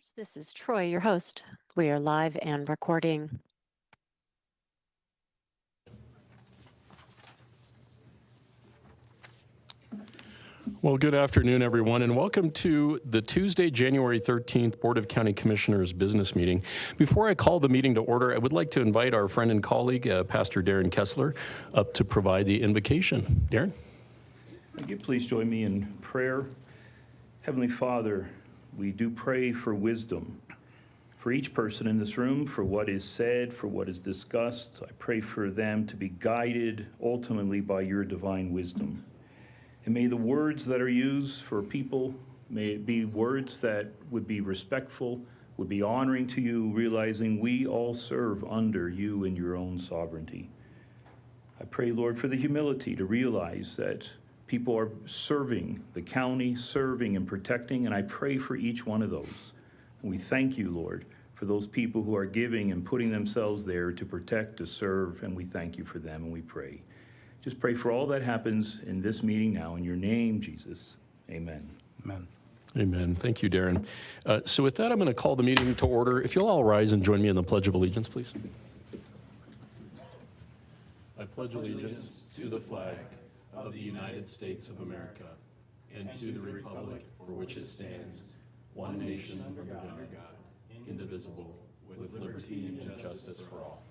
listeners. This is Troy, your host. We are live and recording. Well, good afternoon, everyone, and welcome to the Tuesday, January 13th Board of County Commissioners business meeting. Before I call the meeting to order, I would like to invite our friend and colleague, Pastor Darren Kessler, up to provide the invocation. Darren? Thank you. Please join me in prayer. Heavenly Father, we do pray for wisdom for each person in this room, for what is said, for what is discussed. I pray for them to be guided ultimately by your divine wisdom. And may the words that are used for people, may it be words that would be respectful, would be honoring to you, realizing we all serve under you and your own sovereignty. I pray, Lord, for the humility to realize that people are serving the county, serving and protecting, and I pray for each one of those. And we thank you, Lord, for those people who are giving and putting themselves there to protect, to serve, and we thank you for them, and we pray. Just pray for all that happens in this meeting now. In your name, Jesus, amen. Amen. Amen. Thank you, Darren. So with that, I'm going to call the meeting to order. If you'll all rise and join me in the Pledge of Allegiance, please. I pledge allegiance to the flag of the United States of America and to the republic for which it stands, one nation under God, indivisible, with liberty and justice for all.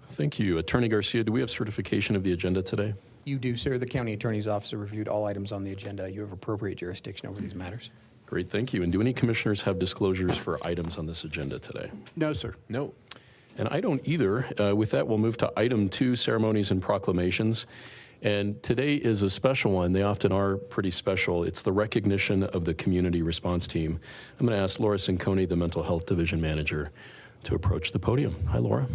Thank you. Attorney Garcia, do we have certification of the agenda today? You do, sir. The county attorney's office reviewed all items on the agenda. You have appropriate jurisdiction over these matters. Great, thank you. And do any commissioners have disclosures for items on this agenda today? No, sir. No. And I don't either. With that, we'll move to item 2, ceremonies and proclamations. And today is a special one. They often are pretty special. It's the recognition of the community response team. I'm going to ask Laura Cinconi, the Mental Health Division Manager, to approach the podium. Hi, Laura.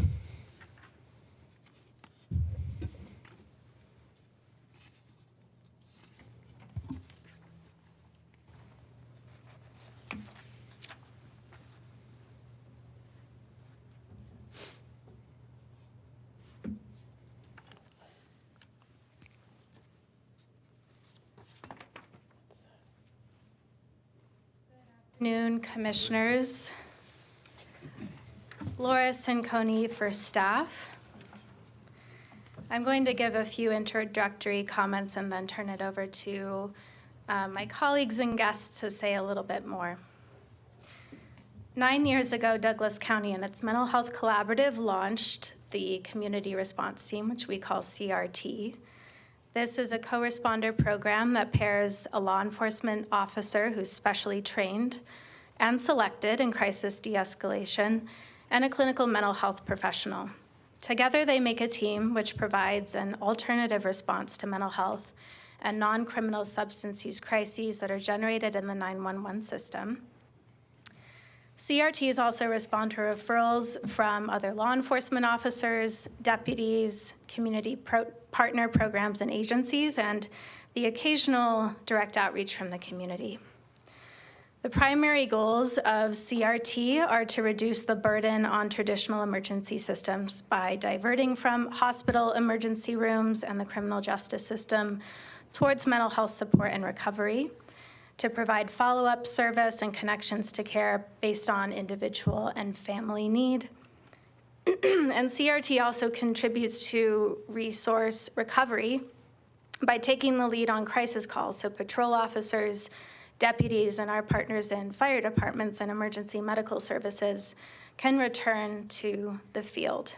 Good afternoon, commissioners. Laura Cinconi for staff. I'm going to give a few introductory comments and then turn it over to my colleagues and guests to say a little bit more. 9 years ago, Douglas County and its Mental Health Collaborative launched the Community Response Team, which we call CRT. This is a co-responder program that pairs a law enforcement officer who's specially trained and selected in crisis de-escalation and a clinical mental health professional. Together, they make a team which provides an alternative response to mental health and non-criminal substance use crises that are generated in the 911 system. CRTs also respond to referrals from other law enforcement officers, deputies, community partner programs and agencies, and the occasional direct outreach from the community. The primary goals of CRT are to reduce the burden on traditional emergency systems by diverting from hospital emergency rooms and the criminal justice system towards mental health support and recovery, to provide follow-up service and connections to care based on individual and family need. And CRT also contributes to resource recovery by taking the lead on crisis calls, so patrol officers, deputies, and our partners in fire departments and emergency medical services can return to the field.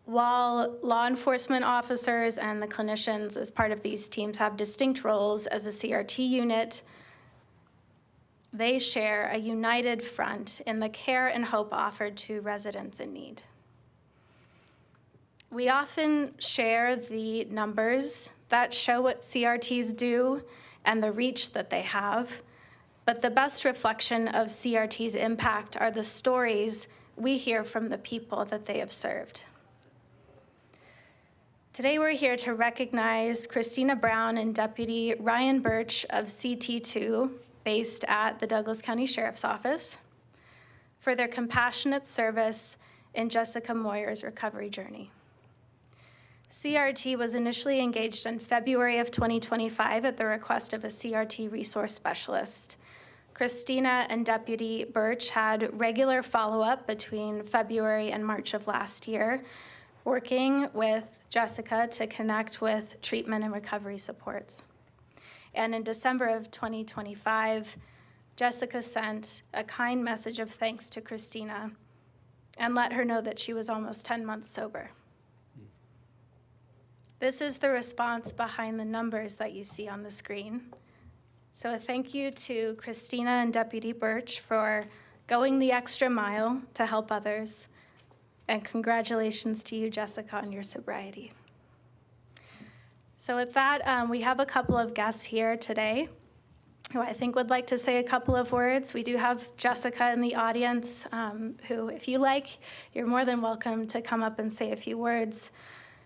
While law enforcement officers and the clinicians as part of these teams have distinct roles as a CRT unit, they share a united front in the care and hope offered to residents in need. We often share the numbers that show what CRTs do and the reach that they have, but the best reflection of CRT's impact are the stories we hear from the people that they have served. Today we're here to recognize Christina Brown and Deputy Ryan Birch of CT2, based at the Douglas County Sheriff's Office, for their compassionate service in Jessica Moyer's recovery journey. CRT was initially engaged in February of 2025 at the request of a CRT resource specialist. Christina and Deputy Birch had regular follow-up between February and March of last year, working with Jessica to connect with treatment and recovery supports. And in December of 2025, Jessica sent a kind message of thanks to Christina and let her know that she was almost 10 months sober. This is the response behind the numbers that you see on the screen. So a thank you to Christina and Deputy Birch for going the extra mile to help others. And congratulations to you, Jessica, on your sobriety. So with that, we have a couple of guests here today who I think would like to say a couple of words. We do have Jessica in the audience, who, if you like, you're more than welcome to come up and say a few words.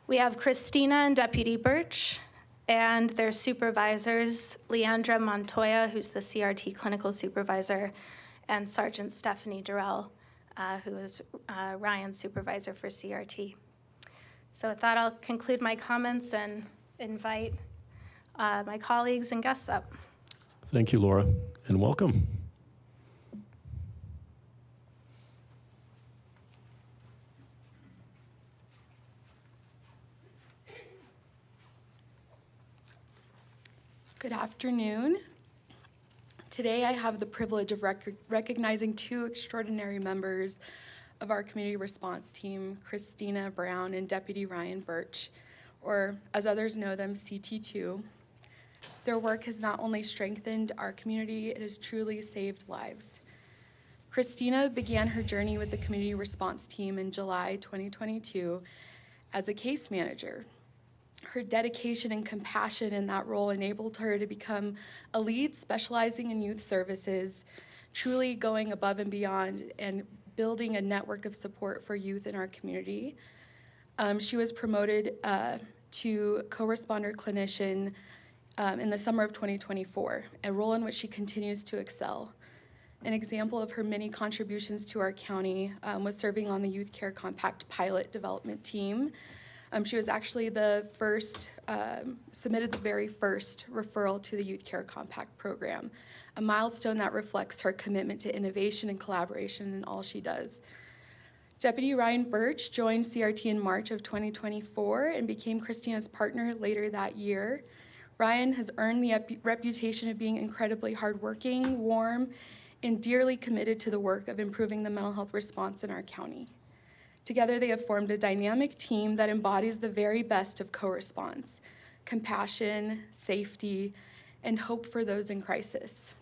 We have Christina and Deputy Birch and their supervisors, Leandra Montoya, who's the CRT clinical supervisor, and Sergeant Stephanie Durrell, who is Ryan's supervisor for CRT. So with that, I'll conclude my comments and invite my colleagues and guests up. Thank you, Laura, and welcome. Good afternoon. Today I have the privilege of recognizing two extraordinary members of our community response team, Christina Brown and Deputy Ryan Birch, or as others know them, CT2. Their work has not only strengthened our community, it has truly saved lives. Christina began her journey with the community response team in July 2022 as a case manager. Her dedication and compassion in that role enabled her to become a lead specializing in youth services, truly going above and beyond and building a network of support for youth in our community. She was promoted to co-responder clinician in the summer of 2024, a role in which she continues to excel. An example of her many contributions to our county was serving on the Youth Care Compact pilot development team. She was actually the first, submitted the very first referral to the Youth Care Compact program, a milestone that reflects her commitment to innovation and collaboration in all she does. Deputy Ryan Birch joined CRT in March of 2024 and became Christina's partner later that year. Ryan has earned the reputation of being incredibly hardworking, warm, and dearly committed to the work of improving the mental health response in our county. Together, they have formed a dynamic team that embodies the very best of co-response, compassion, safety, and hope for those in crisis.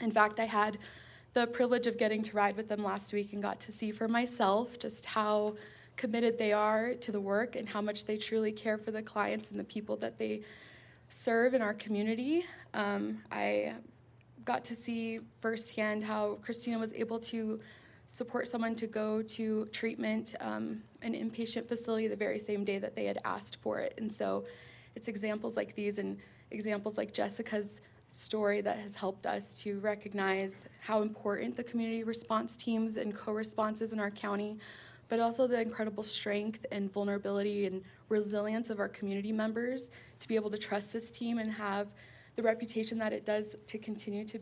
In fact, I had the privilege of getting to ride with them last week and got to see for myself just how committed they are to the work and how much they truly care for the clients and the people that they serve in our community. I got to see firsthand how Christina was able to support someone to go to treatment, an inpatient facility the very same day that they had asked for it. And so it's examples like these and examples like Jessica's story that has helped us to recognize how important the community response teams and co-responses in our county, but also the incredible strength and vulnerability and resilience of our community members to be able to trust this team and have the reputation that it does to continue to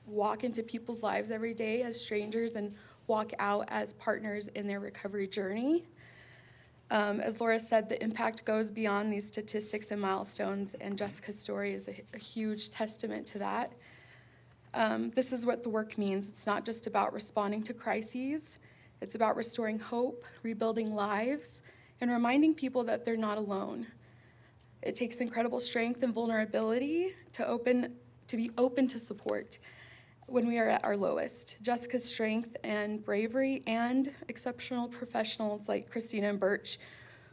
walk into people's lives every day as strangers and walk out as partners in their recovery journey. As Laura said, the impact goes beyond these statistics and milestones, and Jessica's story is a huge testament to that. This is what the work means. It's not just about responding to crises. It's about restoring hope, rebuilding lives, and reminding people that they're not alone. It takes incredible strength and vulnerability to be open to support when we are at our lowest. Jessica's strength and bravery and exceptional professionals like Christina and Birch,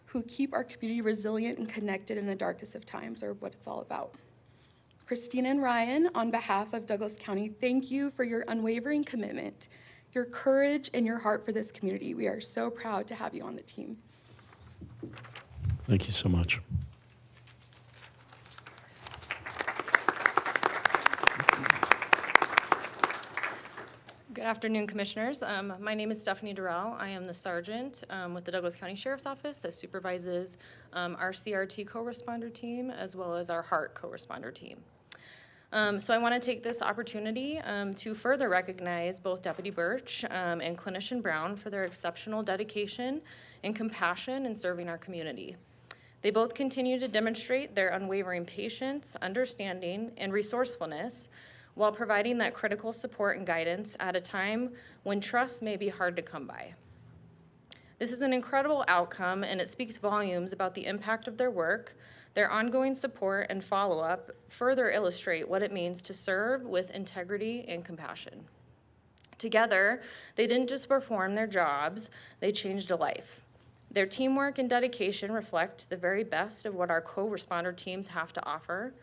who keep our community resilient and connected in the darkest of times, are what it's all about. Christina and Ryan, on behalf of Douglas County, thank you for your unwavering commitment, your courage, and your heart for this community. We are so proud to have you on the team. Thank you so much. Good Good afternoon, Commissioners. My name is Stephanie Durrell. I am the sergeant with the Douglas County Sheriff's Office that supervises our CRT co-responder team as well as our HART co-responder team. So I want to take this opportunity to further recognize both Deputy Birch and Clinician Brown for their exceptional dedication and compassion in serving our community. They both continue to demonstrate their unwavering patience, understanding, and resourcefulness while providing that critical support and guidance at a time when trust may be hard to come by. This is an incredible outcome, and it speaks volumes about the impact of their work. Their ongoing support and follow-up further illustrate what it means to serve with integrity and compassion. Together, they didn't just perform their jobs, they changed a life. Their teamwork and dedication reflect the very best of what our co-responder teams have to offer.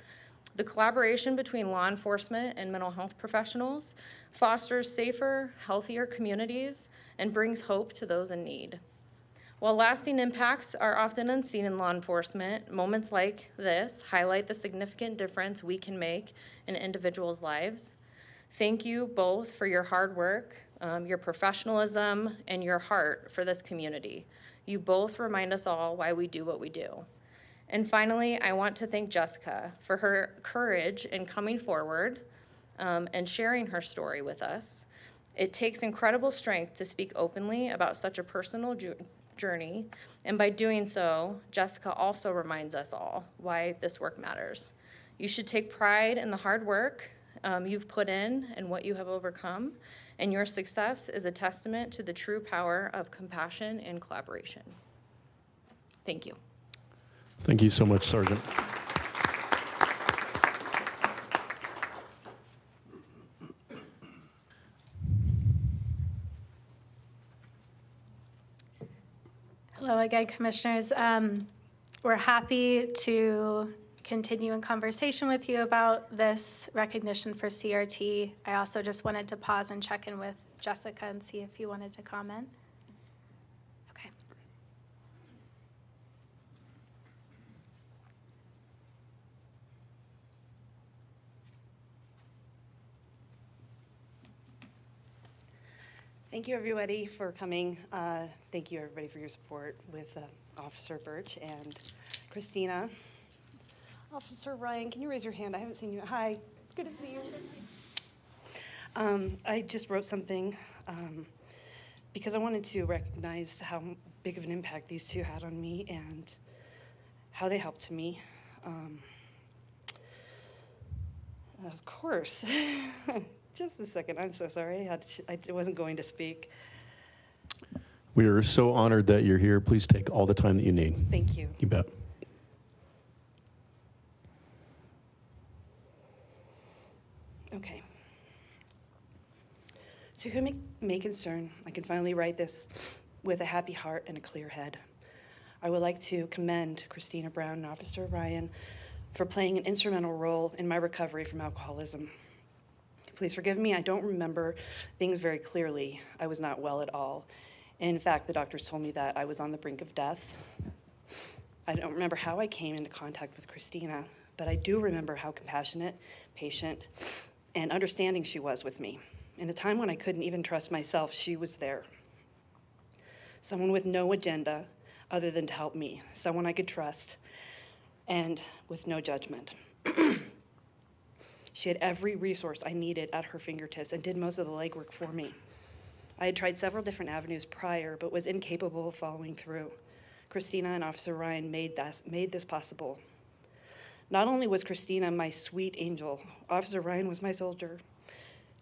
The collaboration between law enforcement and mental health professionals fosters safer, healthier communities and brings hope to those in need. While lasting impacts are often unseen in law enforcement, moments like this highlight the significant difference we can make in individuals' lives. Thank you both for your hard work, your professionalism, and your heart for this community. You both remind us all why we do what we do. And finally, I want to thank Jessica for her courage in coming forward and sharing her story with us. It takes incredible strength to speak openly about such a personal journey, and by doing so, Jessica also reminds us all why this work matters. You should take pride in the hard work you've put in and what you have overcome, and your success is a testament to the true power of compassion and collaboration. Thank you. Thank you so much, Sergeant. Hello again, Commissioners. We're happy to continue in conversation with you about this recognition for CRT. I also just wanted to pause and check in with Jessica and see if you wanted to comment. Okay. Thank you, everybody, for coming. Thank you, everybody, for your support with Officer Birch and Christina. Officer Ryan, can you raise your hand? I haven't seen you. Hi, it's good to see you. I just wrote something because I wanted to recognize how big of an impact these two had on me and how they helped me. Of course. Just a second. I'm so sorry. I wasn't going to speak. We are so honored that you're here. Please take all the time that you need. Thank you. You bet. Okay. To whom it may concern, I can finally write this with a happy heart and a clear head. I would like to commend Christina Brown and Officer Ryan for playing an instrumental role in my recovery from alcoholism. Please forgive me, I don't remember things very clearly. I was not well at all. In fact, the doctors told me that I was on the brink of death. I don't remember how I came into contact with Christina, but I do remember how compassionate, patient, and understanding she was with me. In a time when I couldn't even trust myself, she was there. Someone with no agenda other than to help me, someone I could trust, and with no judgment. She had every resource I needed at her fingertips and did most of the legwork for me. I had tried several different avenues prior, but was incapable of following through. Christina and Officer Ryan made this possible. Not only was Christina my sweet angel, Officer Ryan was my soldier.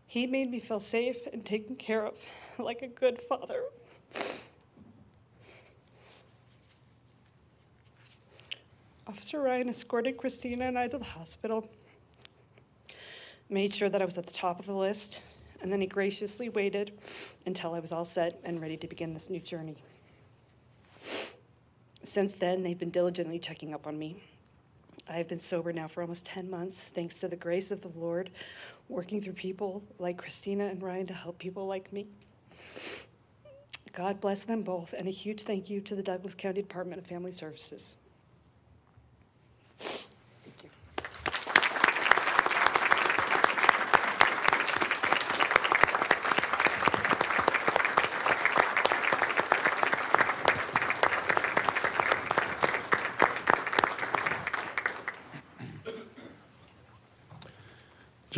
He made me feel safe and taken care of like a good father. Officer Ryan escorted Christina and I to the hospital, made sure that I was at the top of the list, and then he graciously waited until I was all set and ready to begin this new journey. Since then, they've been diligently checking up on me. I have been sober now for almost 10 months, thanks to the grace of the Lord, working through people like Christina and Ryan to help people like me. God bless them both, and a huge thank you to the Douglas County Department of Family Services. Thank you.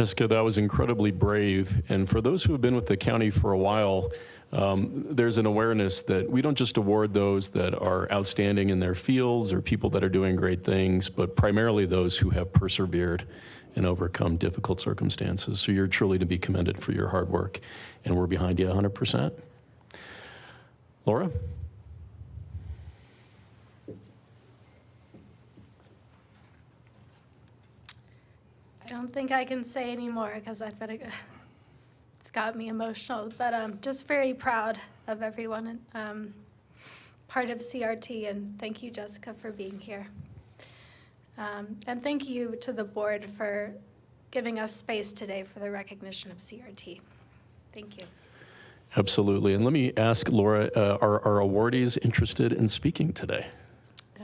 Jessica, that was incredibly brave. And for those who have been with the county for a while, there's an awareness that we don't just award those that are outstanding in their fields or people that are doing great things, but primarily those who have persevered and overcome difficult circumstances. So you're truly to be commended for your hard work, and we're behind you 100%. Laura? I don't think I can say any more because I've been it's got me emotional, but I'm just very proud of everyone part of CRT, and thank you, Jessica, for being here. And thank you to the board for giving us space today for the recognition of CRT. Thank you. Absolutely. And let me ask Laura, are our awardees interested in speaking today?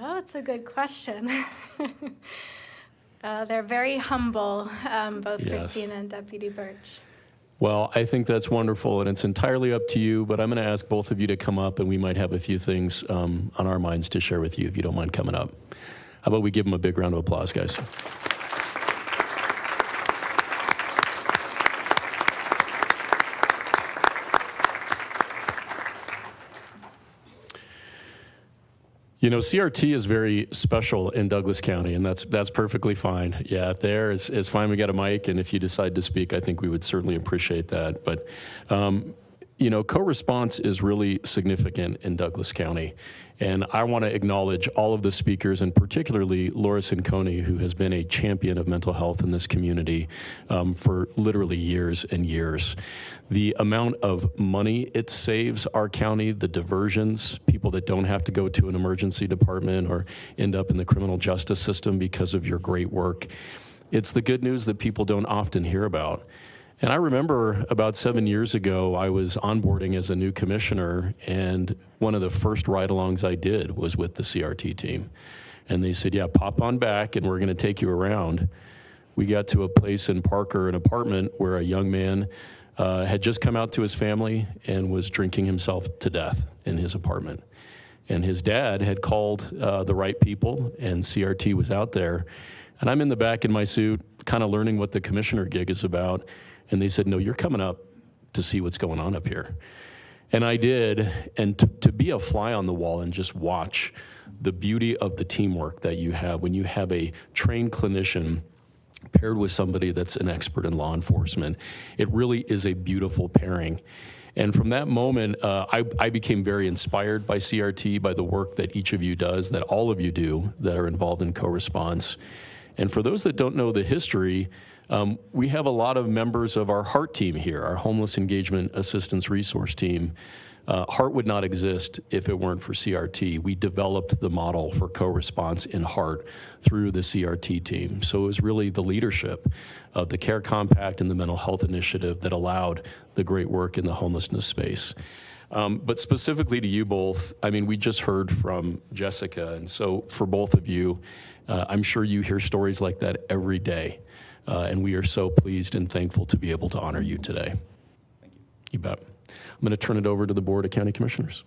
Oh, it's a good question. They're very humble, both Yes. Christina and Deputy Birch. Well, I think that's wonderful, and it's entirely up to you, but I'm going to ask both of you to come up, and we might have a few things on our minds to share with you if you don't mind coming up. How about we give them a big round of applause, guys? You know, CRT is very special in Douglas County, and that's perfectly fine. Yeah, there is fine. We got a mic, and if you decide to speak, I think we would certainly appreciate that. But, you know, co-response is really significant in Douglas County. And I want to acknowledge all of the speakers, and particularly Laura Cinconi, who has been a champion of mental health in this community for literally years and years. The amount of money it saves our county, the diversions, people that don't have to go to an emergency department or end up in the criminal justice system because of your great work. It's the good news that people don't often hear about. And I remember about 7 years ago, I was onboarding as a new commissioner, and one of the first ride-alongs I did was with the CRT team. And they said, yeah, pop on back, and we're going to take you around. We got to a place in Parker, an apartment where a young man had just come out to his family and was drinking himself to death in his apartment. And his dad had called the right people, and CRT was out there. And I'm in the back in my suit, kind of learning what the commissioner gig is about. And they said, no, you're coming up to see what's going on up here. And I did, and to be a fly on the wall and just watch the beauty of the teamwork that you have when you have a trained clinician paired with somebody that's an expert in law enforcement, it really is a beautiful pairing. And from that moment, I became very inspired by CRT, by the work that each of you does, that all of you do, that are involved in co-response. And for those that don't know the history, we have a lot of members of our HEART team here, our Homeless Engagement Assistance Resource Team. HEART would not exist if it weren't for CRT. We developed the model for co-response in HEART through the CRT team. So it was really the leadership of the Care Compact and the Mental Health Initiative that allowed the great work in the homelessness space. But specifically to you both, I mean, we just heard from Jessica, and so for both of you, I'm sure you hear stories like that every day. And we are so pleased and thankful to be able to honor you today. Thank you. You bet. I'm going to turn it over to the Board of County Commissioners.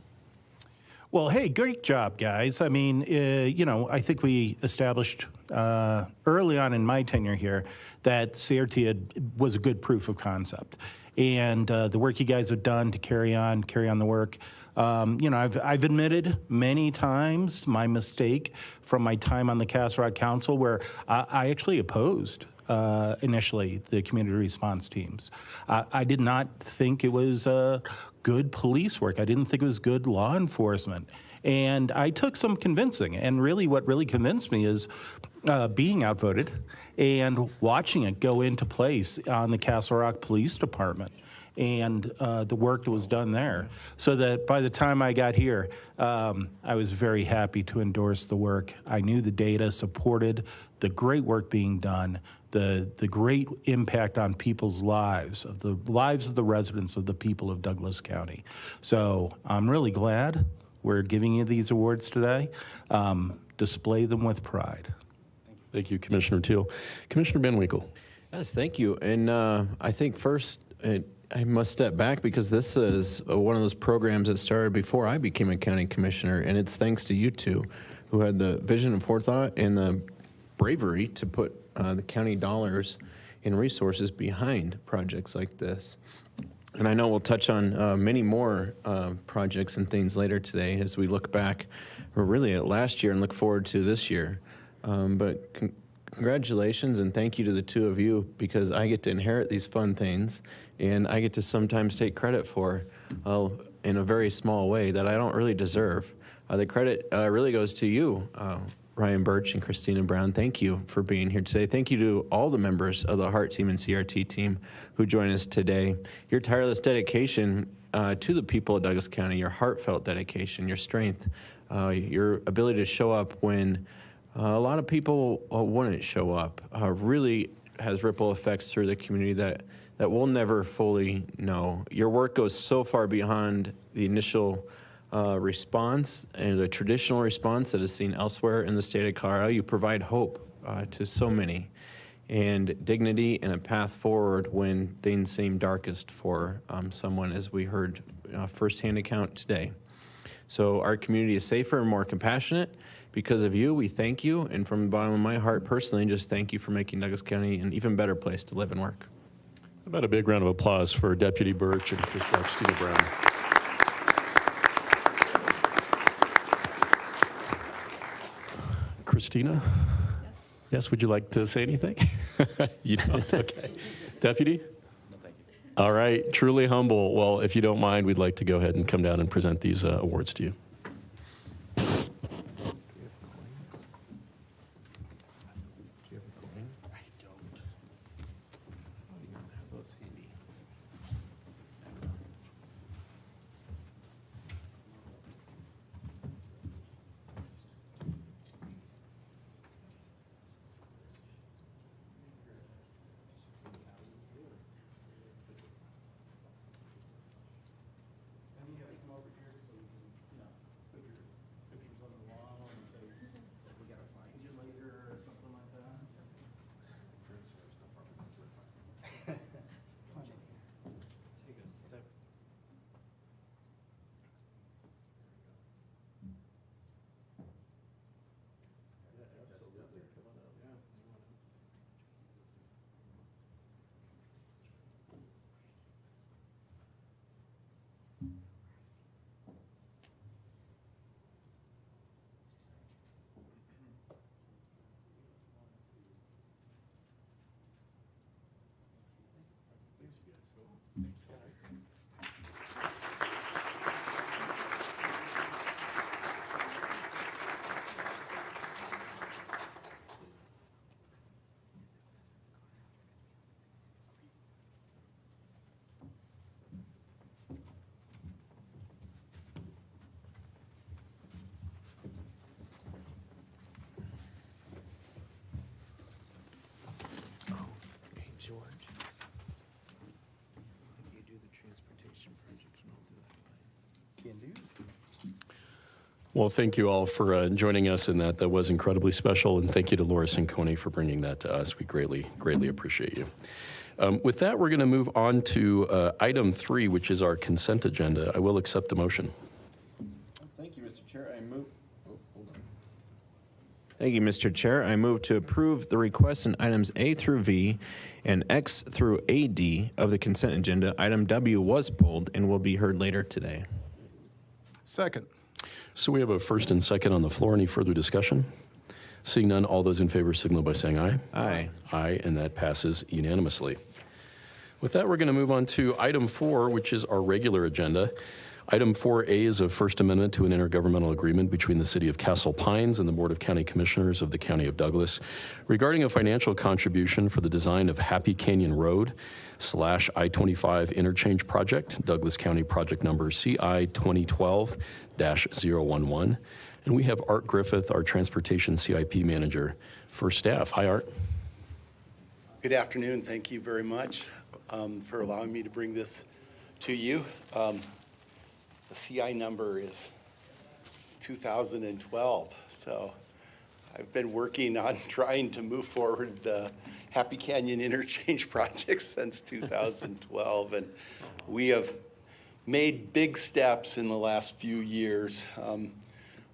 Well, hey, great job, guys. I mean, you know, I think we established early on in my tenure here that CRT was a good proof of concept. And the work you guys have done to carry on the work. You know, I've admitted many times my mistake from my time on the Castle Rock Council where I actually opposed initially the community response teams. I did not think it was good police work. I didn't think it was good law enforcement. And I took some convincing. And really what really convinced me is being outvoted and watching it go into place on the Castle Rock Police Department and the work that was done there. So that by the time I got here, I was very happy to endorse the work. I knew the data supported the great work being done, the great impact on people's lives, of the lives of the residents of the people of Douglas County. So I'm really glad we're giving you these awards today. Display them with pride. Thank you, Commissioner Teal. Commissioner Van Winkle. Yes, thank you. And I think first, I must step back because this is one of those programs that started before I became a county commissioner, and it's thanks to you two who had the vision and forethought and the bravery to put the county dollars and resources behind projects like this. And I know we'll touch on many more projects and things later today as we look back, or really at last year and look forward to this year. But congratulations and thank you to the two of you, because I get to inherit these fun things and I get to sometimes take credit for in a very small way that I don't really deserve. The credit really goes to you, Ryan Birch and Christina Brown. Thank you for being here today. Thank you to all the members of the HEART team and CRT team who join us today. Your tireless dedication to the people of Douglas County, your heartfelt dedication, your strength, your ability to show up when a lot of people wouldn't show up, really has ripple effects through the community that we'll never fully know. Your work goes so far beyond the initial response and the traditional response that is seen elsewhere in the state of Colorado. You provide hope to so many, and dignity and a path forward when things seem darkest for someone, as we heard firsthand account today. So our community is safer and more compassionate because of you. We thank you, and from the bottom of my heart personally, just thank you for making Douglas County an even better place to live and work. How about a big round of applause for Deputy Birch and Christina Brown. Christina? Yes, would you like to say anything? You don't? Okay. Deputy? No, thank you. All right, truly humble. Well, if you don't mind, we'd like to go ahead and come down and present these awards to you. George, you do the transportation project and I'll do that. Can do. Well, thank you all for joining us in that. That was incredibly special, and thank you to Laura Cincone for bringing that to us. We greatly, greatly appreciate you. With that, we're going to move on to item 3, which is our consent agenda. I will accept the motion. Thank you, Mr. Chair. I move. Oh, hold on. Thank you, Mr. Chair. I move to approve the requests in items A through V and X through AD of the consent agenda. Item W was pulled and will be heard later today. Second. So we have a first and second on the floor. Any further discussion? Seeing none, all those in favor signal by saying aye. Aye. Aye, and that passes unanimously. With that, we're going to move on to item 4, which is our regular agenda. Item 4A is a First Amendment to an intergovernmental agreement between the City of Castle Pines and the Board of County Commissioners of the County of Douglas regarding a financial contribution for the design of Happy Canyon Road / I-25 Interchange Project, Douglas County Project Number CI 2012-011. And we have Art Griffith, our Transportation CIP Manager, for staff. Hi, Art. Good afternoon. Thank you very much for allowing me to bring this to you. The CI number is 2012, so I've been working on trying to move forward the Happy Canyon Interchange project since 2012, and we have made big steps in the last few years.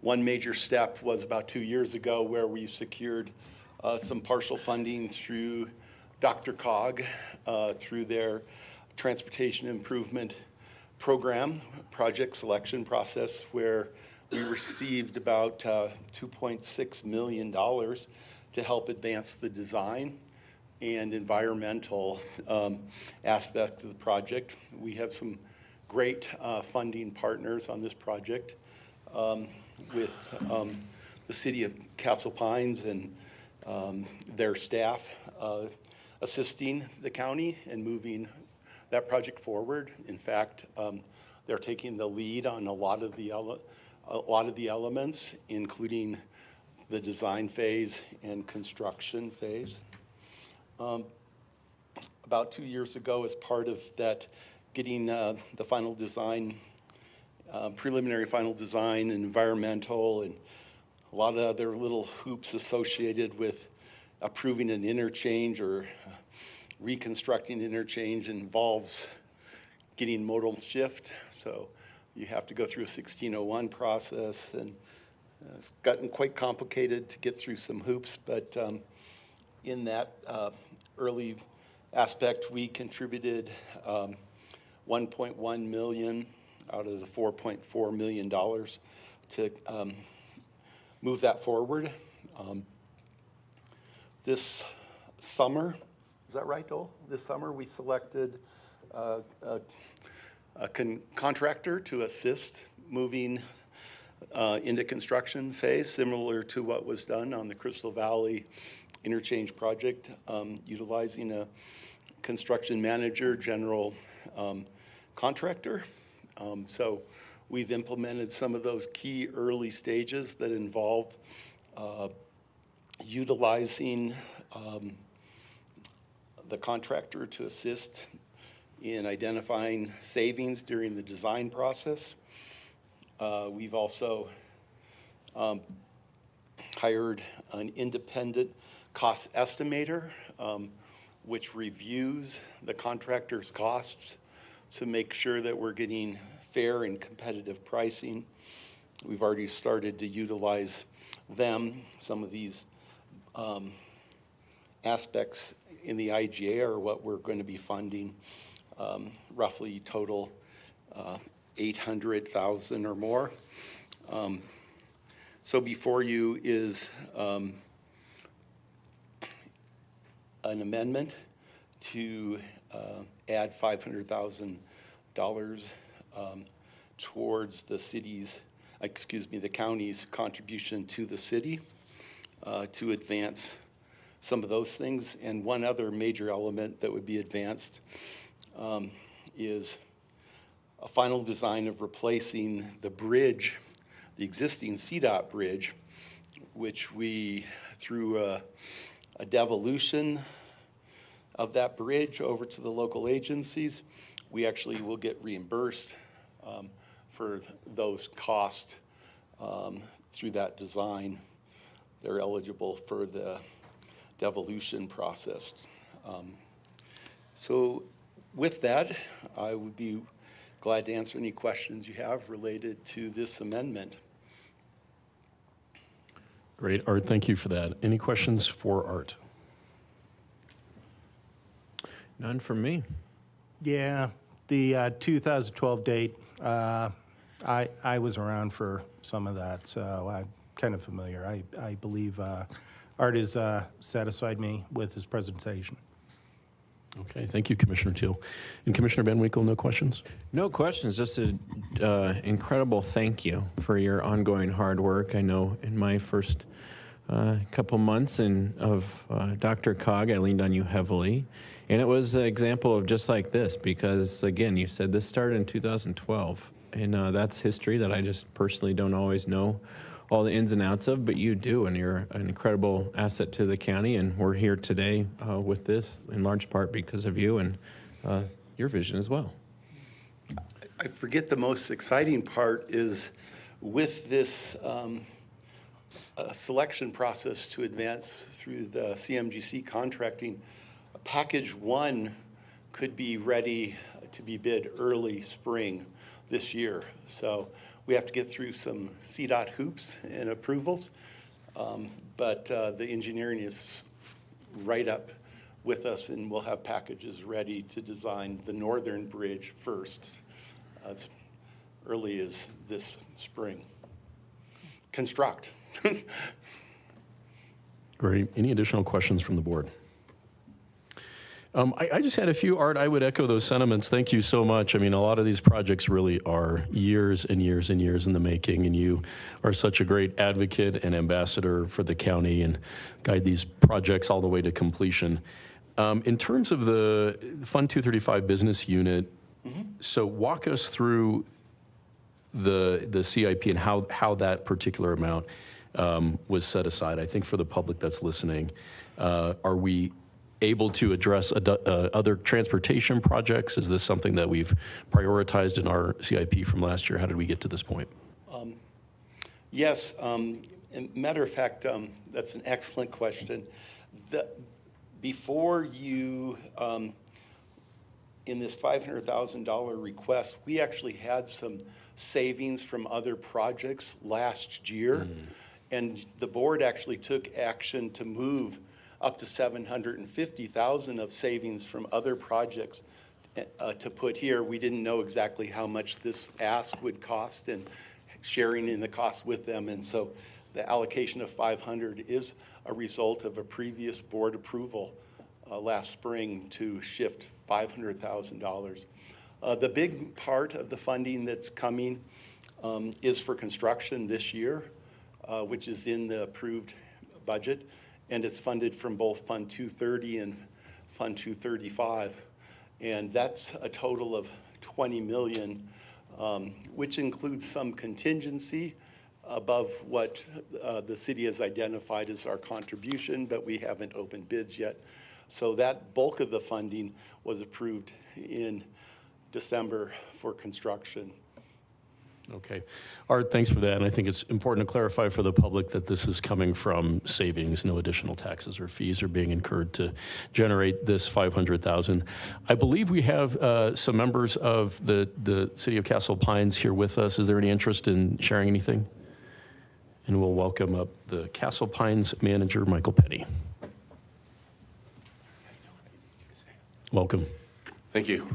One major step was about 2 years ago where we secured some partial funding through DRCOG through their transportation improvement program, project selection process, where we received about $2.6 million to help advance the design and environmental aspect of the project. We have some great funding partners on this project with the City of Castle Pines and their staff assisting the county and moving that project forward. In fact, they're taking the lead on a lot of the elements, including the design phase and construction phase. About 2 years ago, as part of that, getting the final design, preliminary final design, and environmental, and a lot of other little hoops associated with approving an interchange or reconstructing interchange involves getting modal shift. So you have to go through a 1601 process, and it's gotten quite complicated to get through some hoops, but in that early aspect, we contributed $1.1 million out of the $4.4 million to move that forward. This summer, is that right, Dole? This summer, we selected a contractor to assist moving into construction phase, similar to what was done on the Crystal Valley interchange project, utilizing a construction manager, general contractor. So we've implemented some of those key early stages that involve utilizing the contractor to assist in identifying savings during the design process. We've also hired an independent cost estimator, which reviews the contractor's costs to make sure that we're getting fair and competitive pricing. We've already started to utilize them. Some of these aspects in the IGA are what we're going to be funding, roughly total $800,000 or more. So before you is an amendment to add $500,000 towards the the county's contribution to the city to advance some of those things. And one other major element that would be advanced is a final design of replacing the bridge, the existing CDOT bridge, which we, through a devolution of that bridge over to the local agencies, we actually will get reimbursed for those costs through that design. They're eligible for the devolution process. So with that, I would be glad to answer any questions you have related to this amendment. Great, Art, thank you for that. Any questions for Art? None from me. Yeah, the 2012 date, I was around for some of that, so I'm kind of familiar. I believe Art has satisfied me with his presentation. Okay, thank you, Commissioner Teal. And Commissioner Van Winkle, no questions? No questions, just an incredible thank you for your ongoing hard work. I know in my first couple months of DRCOG, I leaned on you heavily. And it was an example of just like this, because again, you said this started in 2012. And that's history that I just personally don't always know all the ins and outs of, but you do, and you're an incredible asset to the county. And we're here today with this in large part because of you and your vision as well. I forget the most exciting part is with this selection process to advance through the CMGC contracting, package one could be ready to be bid early spring this year. So we have to get through some CDOT hoops and approvals, but the engineering is right up with us, and we'll have packages ready to design the northern bridge first, as early as this spring. Construct. Great. Any additional questions from the board? I just had a few, Art. I would echo those sentiments. Thank you so much. I mean, a lot of these projects really are years and years and years in the making, and you are such a great advocate and ambassador for the county and guide these projects all the way to completion. In terms of the Fund 235 business unit, so walk us through the CIP and how that particular amount was set aside. I think for the public that's listening, are we able to address other transportation projects? Is this something that we've prioritized in our CIP from last year? How did we get to this point? Yes, and matter of fact, that's an excellent question. Before you, in this $500,000 request, we actually had some savings from other projects last year. And the board actually took action to move up to $750,000 of savings from other projects to put here. We didn't know exactly how much this ask would cost and sharing in the cost with them. And so the allocation of 500 is a result of a previous board approval last spring to shift $500,000. The big part of the funding that's coming is for construction this year, which is in the approved budget, and it's funded from both Fund 230 and Fund 235. And that's a total of $20 million, which includes some contingency above what the city has identified as our contribution, but we haven't opened bids yet. So that bulk of the funding was approved in December for construction. Okay. Art, thanks for that. And I think it's important to clarify for the public that this is coming from savings. No additional taxes or fees are being incurred to generate this $500,000. I believe we have some members of the City of Castle Pines here with us. Is there any interest in sharing anything? And we'll welcome up the Castle Pines manager, Michael Penny. Welcome. Thank you.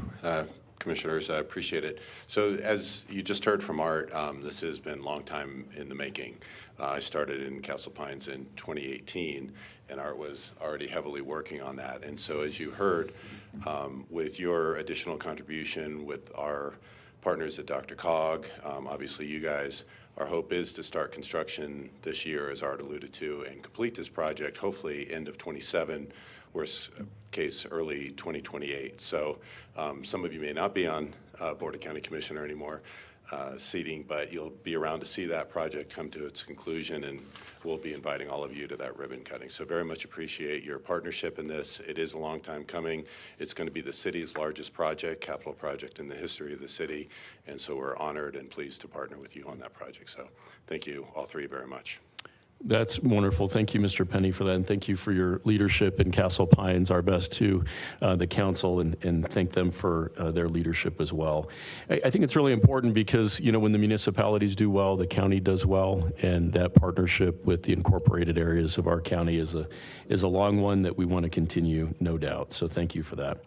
Commissioners, I appreciate it. So as you just heard from Art, this has been a long time in the making. I started in Castle Pines in 2018, and Art was already heavily working on that. And so as you heard, with your additional contribution with our partners at DRCOG, obviously you guys, our hope is to start construction this year, as Art alluded to, and complete this project, hopefully end of 27, worst case early 2028. So some of you may not be on Board of County Commissioner anymore seating, but you'll be around to see that project come to its conclusion, and we'll be inviting all of you to that ribbon cutting. So very much appreciate your partnership in this. It is a long time coming. It's going to be the city's largest project, capital project in the history of the city, and so we're honored and pleased to partner with you on that project. So thank you all three very much. That's wonderful. Thank you, Mr. Penny, for that. And thank you for your leadership in Castle Pines. Our best to the council and thank them for their leadership as well. I think it's really important because, you know, when the municipalities do well, the county does well. And that partnership with the incorporated areas of our county is a long one that we want to continue, no doubt. So thank you for that.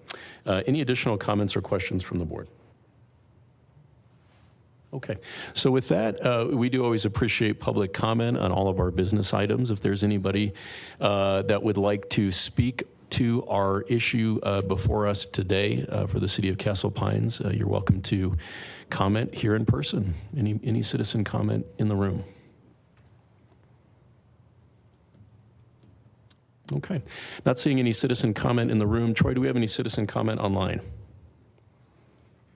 Any additional comments or questions from the board? Okay, so with that, we do always appreciate public comment on all of our business items. If there's anybody that would like to speak to our issue before us today for the City of Castle Pines, you're welcome to comment here in person. Any citizen comment in the room? Okay, not seeing any citizen comment in the room. Troy, do we have any citizen comment online?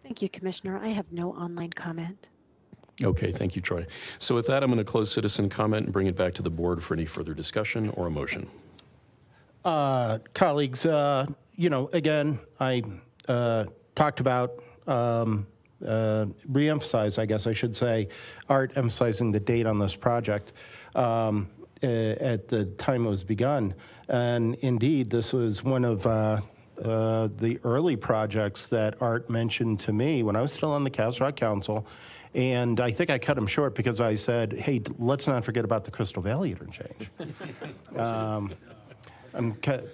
Thank you, Commissioner. I have no online comment. Okay, thank you, Troy. So with that, I'm going to close citizen comment and bring it back to the board for any further discussion or a motion. Colleagues, you know, again, I talked about, re-emphasize, I guess I should say, Art emphasizing the date on this project at the time it was begun. And indeed, this was one of the early projects that Art mentioned to me when I was still on the Castle Rock Council. And I think I cut him short because I said, hey, let's not forget about the Crystal Valley interchange.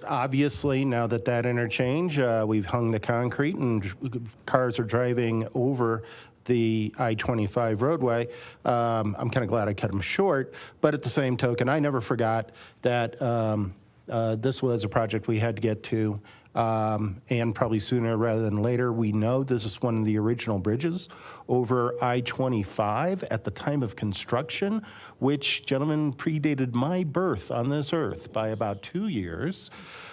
Obviously, now that interchange, we've hung the concrete and cars are driving over the I-25 roadway. I'm kind of glad I cut them short, but at the same token, I never forgot that this was a project we had to get to, and probably sooner rather than later. We know this is one of the original bridges over I-25 at the time of construction, which, gentlemen, predated my birth on this earth by about 2 years.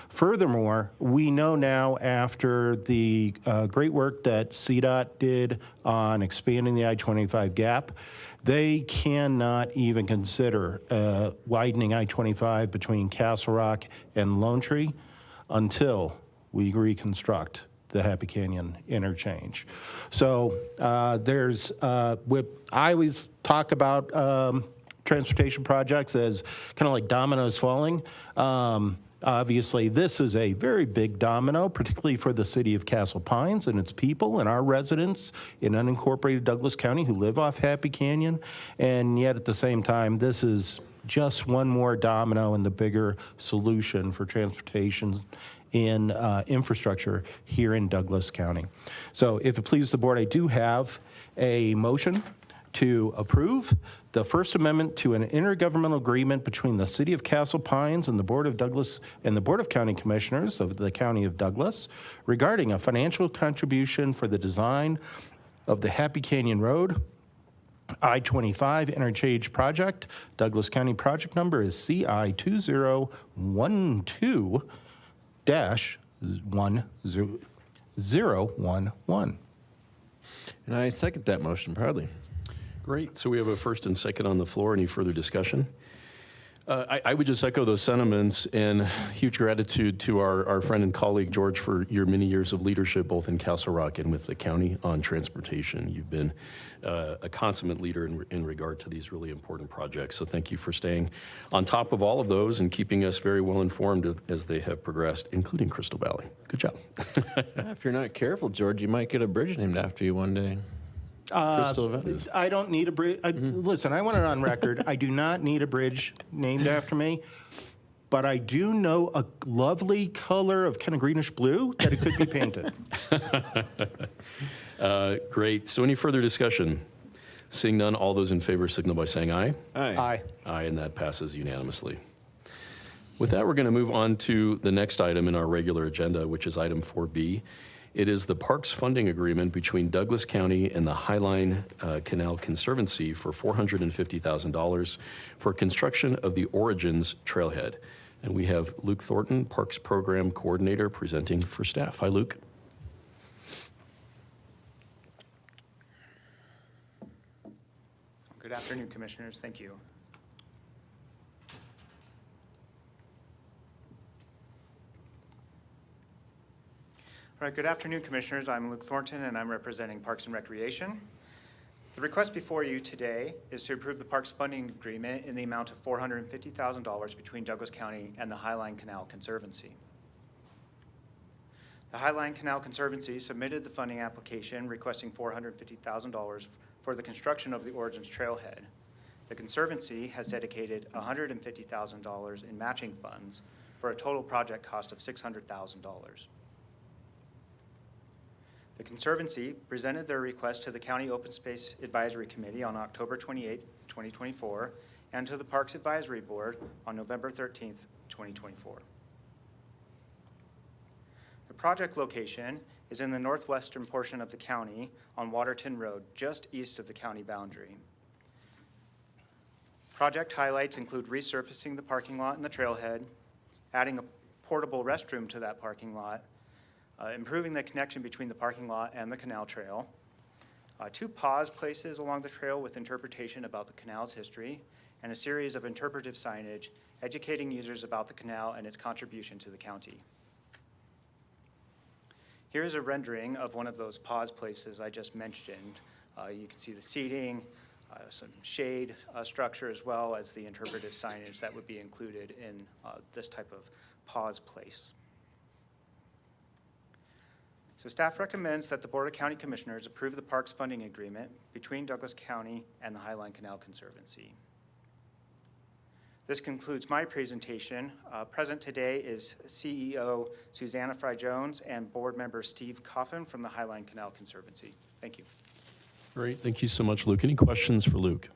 Furthermore, we know now after the great work that CDOT did on expanding the I-25 gap, they cannot even consider widening I-25 between Castle Rock and Lone Tree until we reconstruct the Happy Canyon interchange. So I always talk about transportation projects as kind of like dominoes falling. Obviously, this is a very big domino, particularly for the city of Castle Pines and its people and our residents in unincorporated Douglas County who live off Happy Canyon. And yet at the same time, this is just one more domino in the bigger solution for transportation in infrastructure here in Douglas County. So if it pleases the board, I do have a motion to approve the First Amendment to an intergovernmental agreement between the City of Castle Pines and the Board of Douglas and the Board of County Commissioners of the County of Douglas regarding a financial contribution for the design of the Happy Canyon Road I-25 Interchange Project. Douglas County project number is CI 2012-1011. And I second that motion proudly. Great. So we have a first and second on the floor. Any further discussion? I would just echo those sentiments and huge gratitude to our friend and colleague, George, for your many years of leadership, both in Castle Rock and with the county on transportation. You've been a consummate leader in regard to these really important projects. So thank you for staying on top of all of those and keeping us very well informed as they have progressed, including Crystal Valley. Good job. If you're not careful, George, you might get a bridge named after you one day. Crystal Valley. I don't need a bridge. Listen, I want it on record. I do not need a bridge named after me, but I do know a lovely color of kind of greenish blue that it could be painted. Great. So any further discussion? Seeing none, all those in favor signal by saying aye. Aye. Aye. Aye, and that passes unanimously. With that, we're going to move on to the next item in our regular agenda, which is item 4B. It is the Parks Funding Agreement between Douglas County and the Highline Canal Conservancy for $450,000 for construction of the Origins Trailhead. And we have Luke Thornton, Parks Program Coordinator, presenting for staff. Hi, Luke. Good afternoon, Commissioners. Thank you. All right, good afternoon, Commissioners. I'm Luke Thornton, and I'm representing Parks and Recreation. The request before you today is to approve the Parks Funding Agreement in the amount of $450,000 between Douglas County and the Highline Canal Conservancy. The Highline Canal Conservancy submitted the funding application requesting $450,000 for the construction of the Origins Trailhead. The Conservancy has dedicated $150,000 in matching funds for a total project cost of $600,000. The Conservancy presented their request to the County Open Space Advisory Committee on October 28, 2024, and to the Parks Advisory Board on November 13, 2024. The project location is in the northwestern portion of the county on Waterton Road, just east of the county boundary. Project highlights include resurfacing the parking lot and the trailhead, adding a portable restroom to that parking lot, improving the connection between the parking lot and the canal trail, 2 pause places along the trail with interpretation about the canal's history, and a series of interpretive signage educating users about the canal and its contribution to the county. Here's a rendering of one of those pause places I just mentioned. You can see the seating, some shade structure, as well as the interpretive signage that would be included in this type of pause place. So staff recommends that the Board of County Commissioners approve the Parks Funding Agreement between Douglas County and the Highline Canal Conservancy. This concludes my presentation. Present today is CEO Susanna Fry-Jones and Board Member Steve Coffin from the Highline Canal Conservancy. Thank you. Great. Thank you so much, Luke. Any questions for Luke?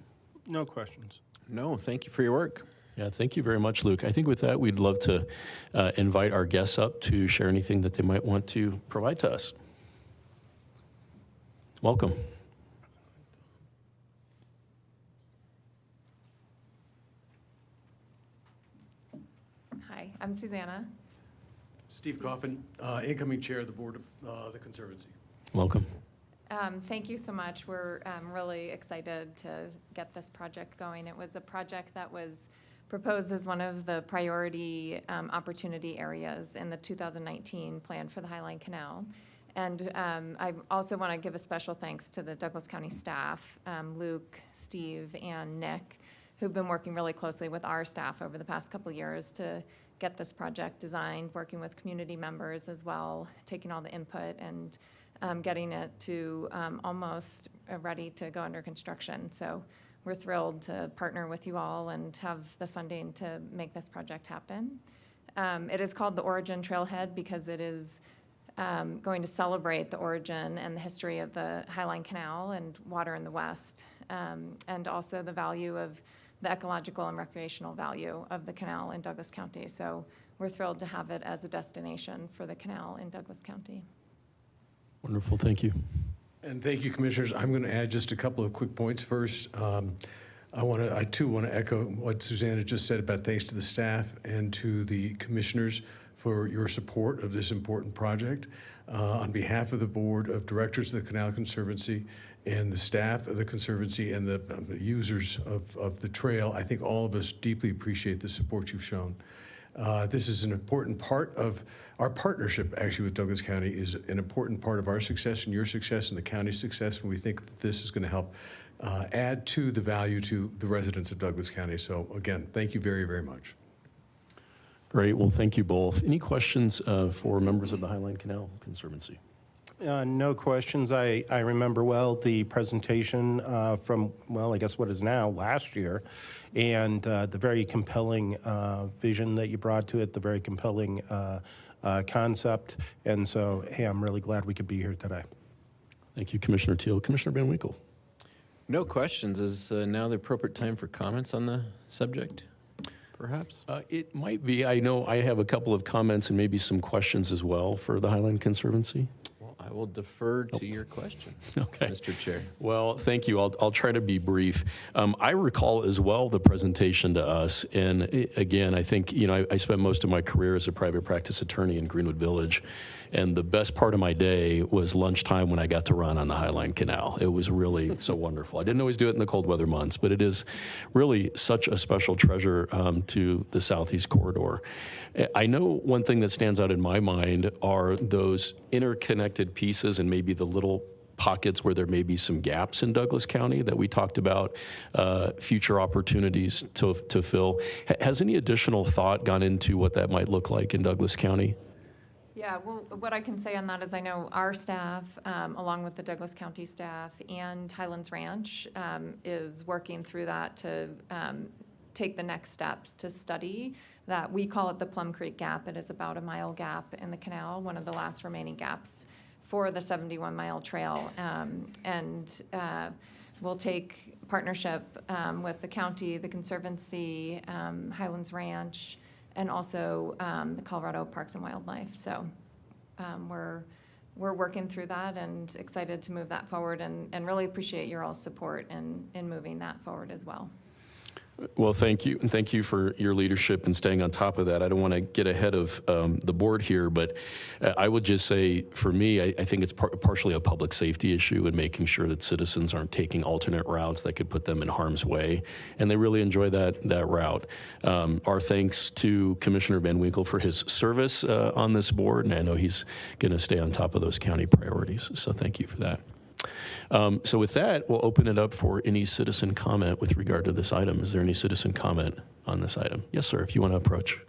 No questions. No, thank you for your work. Yeah, thank you very much, Luke. I think with that, we'd love to invite our guests up to share anything that they might want to provide to us. Welcome. Hi, I'm Susanna. Steve Coffin, incoming chair of the board of the Conservancy. Welcome. Thank you so much. We're really excited to get this project going. It was a project that was proposed as one of the priority opportunity areas in the 2019 plan for the Highline Canal. And I also want to give a special thanks to the Douglas County staff, Luke, Steve, and Nick, who've been working really closely with our staff over the past couple years to get this project designed, working with community members as well, taking all the input and getting it to almost ready to go under construction. So we're thrilled to partner with you all and have the funding to make this project happen. It is called the Origin Trailhead because it is going to celebrate the origin and the history of the Highline Canal and water in the West, and also the value of the ecological and recreational value of the canal in Douglas County. So we're thrilled to have it as a destination for the canal in Douglas County. Wonderful. Thank you. And thank you, commissioners. I'm going to add just a couple of quick points. First, I too want to echo what Susanna just said about thanks to the staff and to the commissioners for your support of this important project. On behalf of the board of directors of the Canal Conservancy and the staff of the Conservancy and the users of the trail, I think all of us deeply appreciate the support you've shown. This is an important part of our partnership, actually, with Douglas County, is an important part of our success and your success and the county's success, and we think that this is going to help add to the value to the residents of Douglas County. So again, thank you very, very much. Great. Well, thank you both. Any questions for members of the Highline Canal Conservancy? No questions. I remember well the presentation from, well, I guess what is now last year, and the very compelling vision that you brought to it, the very compelling concept. And so, hey, I'm really glad we could be here today. Thank you, Commissioner Teal. Commissioner Van Winkle. No questions. Is now the appropriate time for comments on the subject, perhaps? It might be. I know I have a couple of comments and maybe some questions as well for the Highline Conservancy. I will defer to your question, Okay. Mr. Chair. Well, thank you. I'll try to be brief. I recall as well the presentation to us, and again, I think, I spent most of my career as a private practice attorney in Greenwood Village, and the best part of my day was lunchtime when I got to run on the Highline Canal. It was really so wonderful. I didn't always do it in the cold weather months, but it is really such a special treasure to the Southeast Corridor. I know one thing that stands out in my mind are those interconnected pieces and maybe the little pockets where there may be some gaps in Douglas County that we talked about, future opportunities to fill. Has any additional thought gone into what that might look like in Douglas County? Yeah, well, what I can say on that is I know our staff, along with the Douglas County staff and Highlands Ranch, is working through that to take the next steps to study that. We call it the Plum Creek Gap. It is about a mile gap in the canal, one of the last remaining gaps for the 71-mile trail. And we'll take partnership with the county, the Conservancy, Highlands Ranch, and also the Colorado Parks and Wildlife. So we're working through that and excited to move that forward, and really appreciate your all's support in moving that forward as well. Well, thank you, and thank you for your leadership and staying on top of that. I don't want to get ahead of the board here, but I would just say, for me, I think it's partially a public safety issue and making sure that citizens aren't taking alternate routes that could put them in harm's way, and they really enjoy that route. Our thanks to Commissioner Van Winkle for his service on this board, and I know he's going to stay on top of those county priorities, so thank you for that. So with that, we'll open it up for any citizen comment with regard to this item. Is there any citizen comment on this item? Yes, sir, if you want to approach.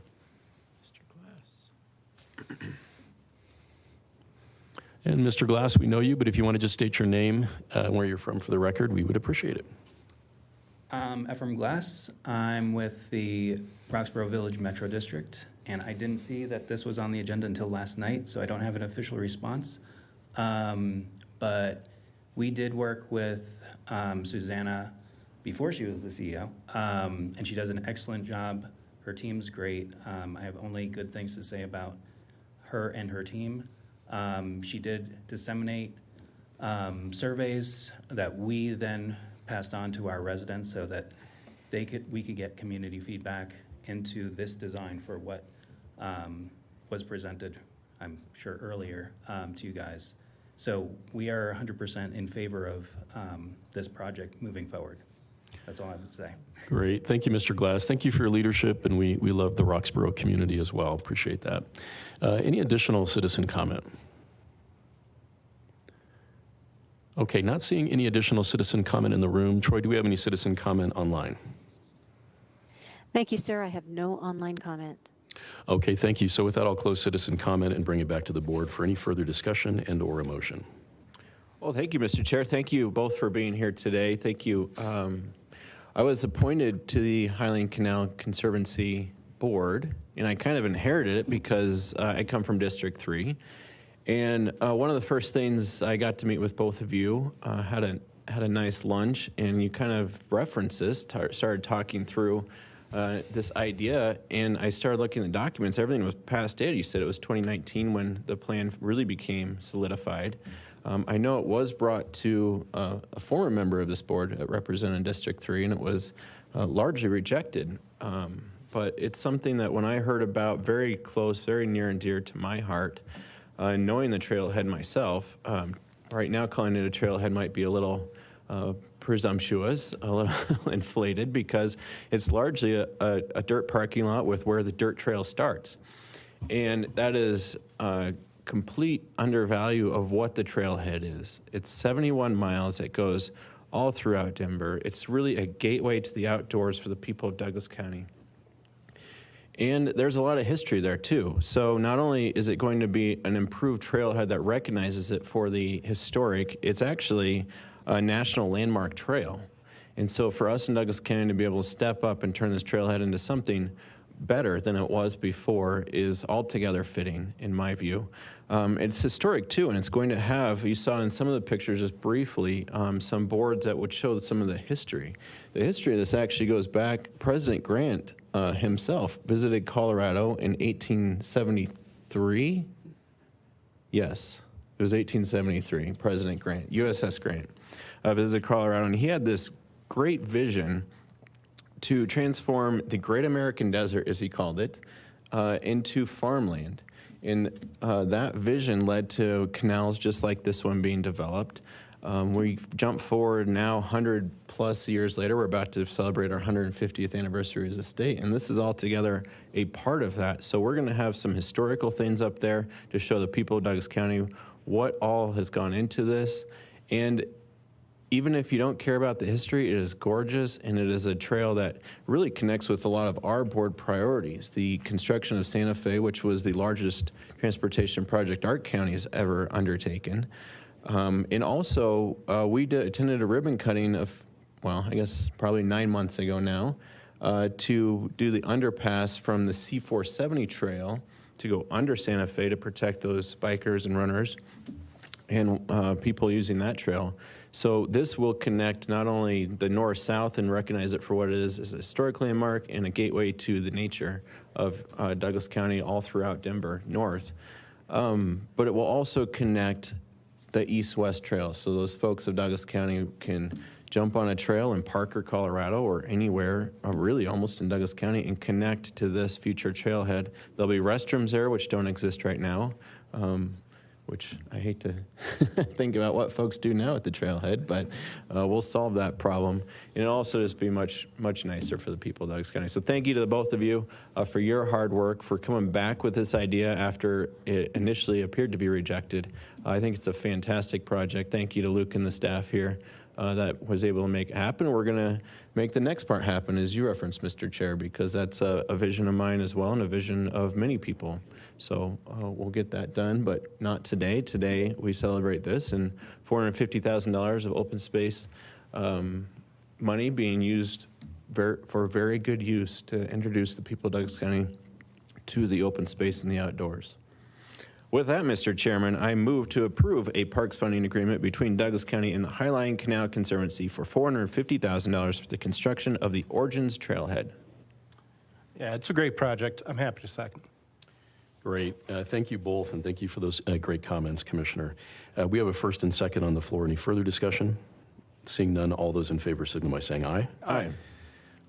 Mr. Glass. And Mr. Glass, we know you, but if you want to just state your name and where you're from for the record, we would appreciate it. I'm Ephraim Glass. I'm with the Roxborough Village Metro District, and I didn't see that this was on the agenda until last night, so I don't have an official response. But we did work with Susanna before she was the CEO, and she does an excellent job. Her team's great. I have only good things to say about her and her team. She did disseminate surveys that we then passed on to our residents so that we could get community feedback into this design for what was presented, I'm sure, earlier to you guys. So we are 100% in favor of this project moving forward. That's all I have to say. Great. Thank you, Mr. Glass. Thank you for your leadership, and we love the Roxborough community as well. Appreciate that. Any additional citizen comment? Okay, not seeing any additional citizen comment in the room. Troy, do we have any citizen comment online? Thank you, sir. I have no online comment. Okay, thank you. So with that, I'll close citizen comment and bring it back to the board for any further discussion and or a motion. Well, thank you, Mr. Chair. Thank you both for being here today. Thank you. I was appointed to the Highland Canal Conservancy Board, and I kind of inherited it because I come from District 3. And one of the first things I got to meet with both of you, had a nice lunch, and you kind of referenced this, started talking through this idea, and I started looking at the documents. Everything was past date. You said it was 2019 when the plan really became solidified. I know it was brought to a former member of this board representing District 3, and it was largely rejected. But it's something that when I heard about, very close, very near and dear to my heart, knowing the trailhead myself, right now calling it a trailhead might be a little presumptuous, a little inflated, because it's largely a dirt parking lot with where the dirt trail starts. And that is complete undervalue of what the trailhead is. It's 71 miles. It goes all throughout Denver. It's really a gateway to the outdoors for the people of Douglas County. And there's a lot of history there too. So not only is it going to be an improved trailhead that recognizes it for the historic, it's actually a national landmark trail. And so for us in Douglas County to be able to step up and turn this trailhead into something better than it was before is altogether fitting, in my view. It's historic too, and it's going to have, you saw in some of the pictures just briefly, some boards that would show some of the history. The history of this actually goes back, President Grant himself visited Colorado in 1873. Yes, it was 1873, President Grant, USS Grant, visited Colorado, and he had this great vision to transform the Great American Desert, as he called it, into farmland. And that vision led to canals just like this one being developed. We jump forward now 100 plus years later. We're about to celebrate our 150th anniversary as a state, and this is altogether a part of that. So we're going to have some historical things up there to show the people of Douglas County what all has gone into this. And even if you don't care about the history, it is gorgeous, and it is a trail that really connects with a lot of our board priorities. The construction of Santa Fe, which was the largest transportation project our county has ever undertaken. And also, we attended a ribbon cutting of, well, I guess probably 9 months ago now, to do the underpass from the C470 trail to go under Santa Fe to protect those bikers and runners and people using that trail. So this will connect not only the north-south and recognize it for what it is as a historic landmark and a gateway to the nature of Douglas County all throughout Denver north, but it will also connect the east-west trail. So those folks of Douglas County can jump on a trail in Parker, Colorado, or anywhere, really almost in Douglas County, and connect to this future trailhead. There'll be restrooms there, which don't exist right now, which I hate to think about what folks do now at the trailhead, but we'll solve that problem. And it'll also just be much, much nicer for the people of Douglas County. So thank you to the both of you for your hard work, for coming back with this idea after it initially appeared to be rejected. I think it's a fantastic project. Thank you to Luke and the staff here that was able to make it happen. We're gonna make the next part happen, as you referenced, Mr. Chair, because that's a vision of mine as well and a vision of many people. So we'll get that done, but not today. Today we celebrate this and $450,000 of open space money being used for very good use to introduce the people of Douglas County to the open space and the outdoors. With that, Mr. Chairman, I move to approve a parks funding agreement between Douglas County and the Highline Canal Conservancy for $450,000 for the construction of the Origins Trailhead. Yeah, it's a great project. I'm happy to second. Great. Thank you both, and thank you for those great comments, Commissioner. We have a first and second on the floor. Any further discussion? Seeing none, all those in favor signal by saying aye. Aye.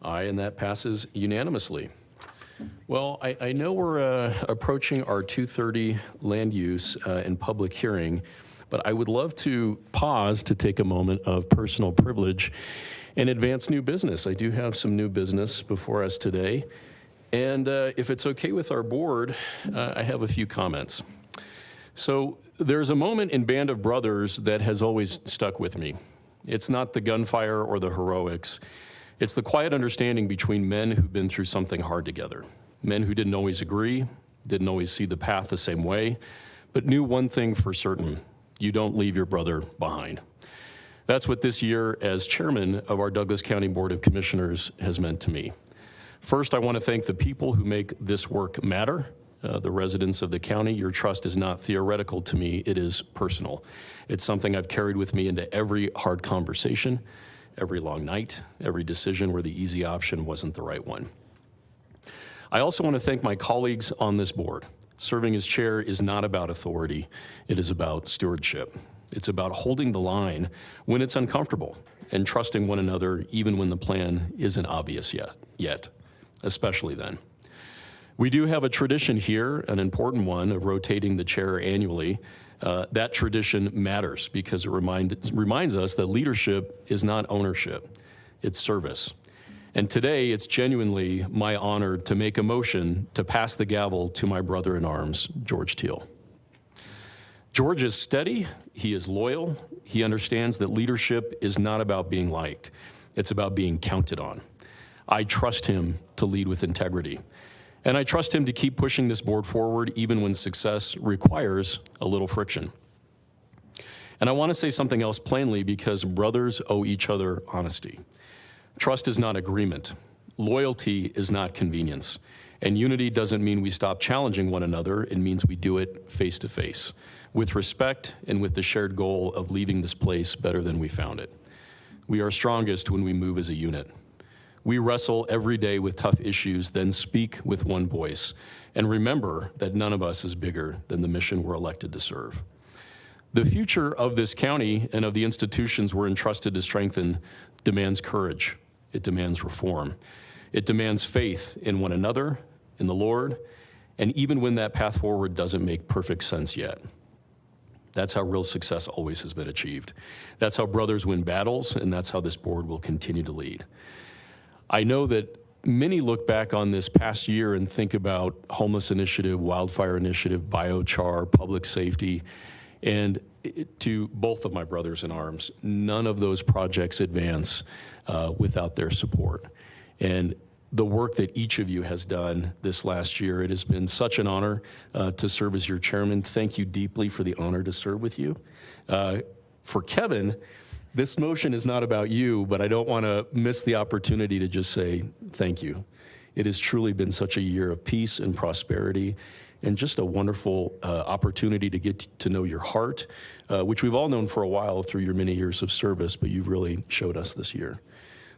Aye, and that passes unanimously. Well, I know we're approaching our 2:30 land use and public hearing, but I would love to pause to take a moment of personal privilege and advance new business. I do have some new business before us today. And if it's okay with our board, I have a few comments. So there's a moment in Band of Brothers that has always stuck with me. It's not the gunfire or the heroics. It's the quiet understanding between men who've been through something hard together. Men who didn't always agree, didn't always see the path the same way, but knew one thing for certain: you don't leave your brother behind. That's what this year as chairman of our Douglas County Board of Commissioners has meant to me. First, I want to thank the people who make this work matter. The residents of the county. Your trust is not theoretical to me, it is personal. It's something I've carried with me into every hard conversation, every long night, every decision where the easy option wasn't the right one. I also want to thank my colleagues on this board. Serving as chair is not about authority, it is about stewardship. It's about holding the line when it's uncomfortable and trusting one another even when the plan isn't obvious yet, especially then. We do have a tradition here, an important one, of rotating the chair annually. That tradition matters because it reminds us that leadership is not ownership, it's service. And today, it's genuinely my honor to make a motion to pass the gavel to my brother-in-arms, George Teal. George is steady, he is loyal, he understands that leadership is not about being liked, it's about being counted on. I trust him to lead with integrity. And I trust him to keep pushing this board forward even when success requires a little friction. And I want to say something else plainly because brothers owe each other honesty. Trust is not agreement. Loyalty is not convenience. And unity doesn't mean we stop challenging one another. It means we do it face to face, with respect and with the shared goal of leaving this place better than we found it. We are strongest when we move as a unit. We wrestle every day with tough issues, then speak with one voice, and remember that none of us is bigger than the mission we're elected to serve. The future of this county and of the institutions we're entrusted to strengthen demands courage. It demands reform. It demands faith in one another, in the Lord, and even when that path forward doesn't make perfect sense yet. That's how real success always has been achieved. That's how brothers win battles, and that's how this board will continue to lead. I know that many look back on this past year and think about homeless initiative, wildfire initiative, biochar, public safety, and to both of my brothers in arms, none of those projects advance without their support. And the work that each of you has done this last year, it has been such an honor to serve as your chairman. Thank you deeply for the honor to serve with you. For Kevin, this motion is not about you, but I don't want to miss the opportunity to just say thank you. It has truly been such a year of peace and prosperity and just a wonderful opportunity to get to know your heart, which we've all known for a while through your many years of service, but you've really showed us this year.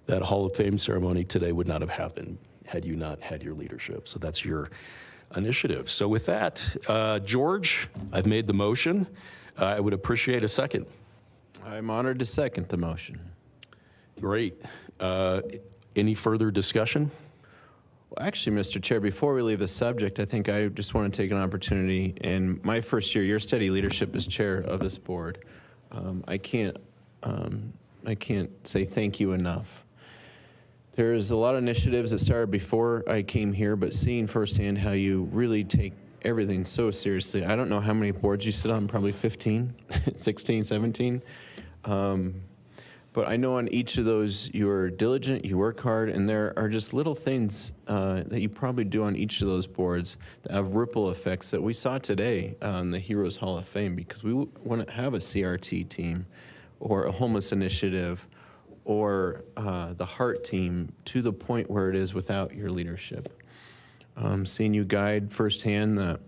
That Hall of Fame ceremony today would not have happened had you not had your leadership. So that's your initiative. So with that, George, I've made the motion. I would appreciate a second. I'm honored to second the motion. Great. Any further discussion? Well, actually, Mr. Chair, before we leave the subject, I think I just want to take an opportunity. In my first year, your steady leadership as chair of this board, I can't say thank you enough. There's a lot of initiatives that started before I came here, but seeing firsthand how you really take everything so seriously. I don't know how many boards you sit on, probably 15, 16, 17. But I know on each of those you're diligent, you work hard, and there are just little things that you probably do on each of those boards that have ripple effects that we saw today on the Heroes Hall of Fame, because we wouldn't have a CRT team or a homeless initiative or the HEART team to the point where it is without your leadership. Seeing you guide firsthand the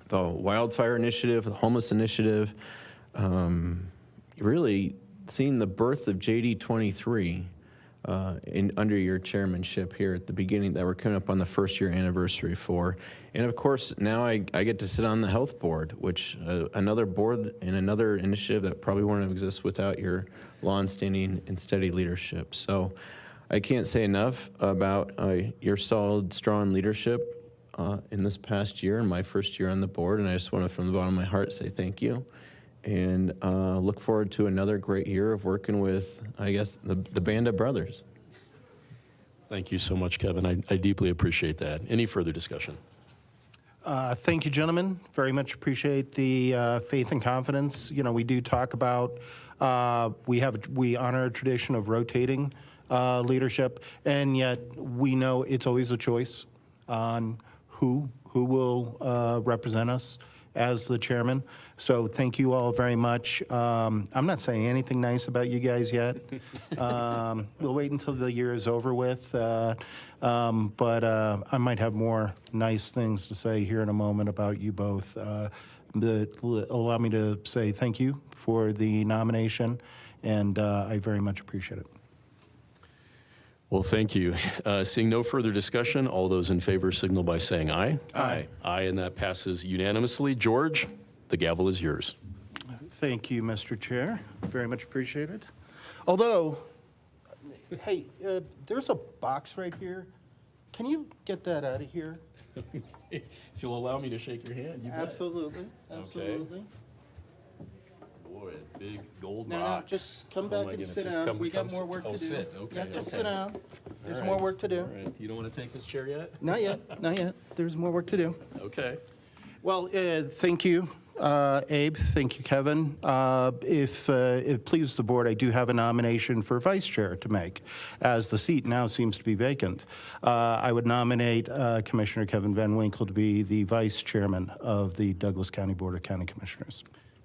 wildfire initiative, the homeless initiative, really seeing the birth of JD 23 under your chairmanship here at the beginning that we're coming up on the first year anniversary for. And of course, now I get to sit on the health board, which another board and another initiative that probably wouldn't exist without your longstanding and steady leadership. So I can't say enough about your solid, strong leadership in this past year, in my first year on the board, and I just want to, from the bottom of my heart, say thank you. And look forward to another great year of working with, I guess, the band of brothers. Thank you so much, Kevin. I deeply appreciate that. Any further discussion? Thank you, gentlemen. Very much appreciate the faith and confidence. You know, we do talk about, we honor a tradition of rotating leadership, and yet we know it's always a choice on who will represent us as the chairman. So thank you all very much. I'm not saying anything nice about you guys yet. We'll wait until the year is over with. But I might have more nice things to say here in a moment about you both. Allow me to say thank you for the nomination, and I very much appreciate it. Well, thank you. Seeing no further discussion, all those in favor signal by saying aye. Aye. Aye, and that passes unanimously. George, the gavel is yours. Thank you, Mr. Chair. Very much appreciated. Although, hey, there's a box right here. Can you get that out of here? If you'll allow me to shake your hand, you bet. Absolutely. Absolutely. Boy, a big gold No, box. just come Oh back my and goodness, sit just down. come- We got come more sit- work oh, to do. sit. Okay, Yeah, just okay. sit down. There's All more right. work to do. All right. You don't want to take this chair yet? Not yet, not yet. There's more work to do. Okay. Well, thank you, Abe. Thank you, Kevin. If it pleases the board, I do have a nomination for vice chair to make, as the seat now seems to be vacant. I would nominate Commissioner Kevin Van Winkle to be the vice chairman of the Douglas County Board of County Commissioners.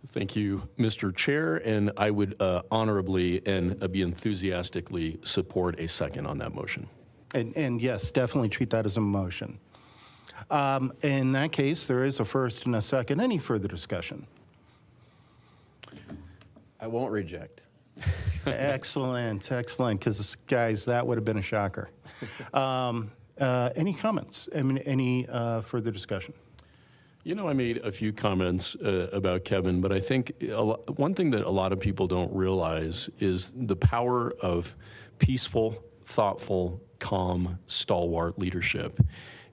Thank you, Mr. Chair, and I would honorably and be enthusiastically support a second on that motion. And yes, definitely treat that as a motion. In that case, there is a first and a second. Any further discussion? I won't reject. Excellent, excellent, because guys, that would have been a shocker. Any comments? I mean, any further discussion? You know, I made a few comments about Kevin, but I think one thing that a lot of people don't realize is the power of peaceful, thoughtful, calm, stalwart leadership.